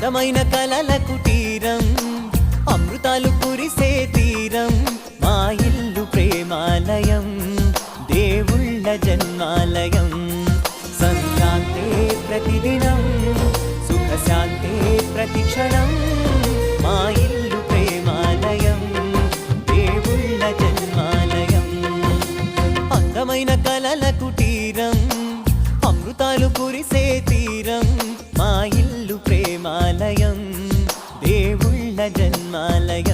అందమైన కలల కుటీరం అమృతాలు కురిసే తీరం మా ఇల్లు ప్రేమాలయం దేవుళ్ళ జన్మాలయం సంక్రాంతే ప్రతిదినం సుఖశాంతే ప్రతిక్షణం మా ఇల్లు ప్రేమాలయం దేవుళ్ళ జన్మాలయం అందమైన కలల కుటీరం అమృతాలు కురిసే తీరం మా ఇల్లు ప్రేమాలయం దేవుళ్ళ జన్మాలయం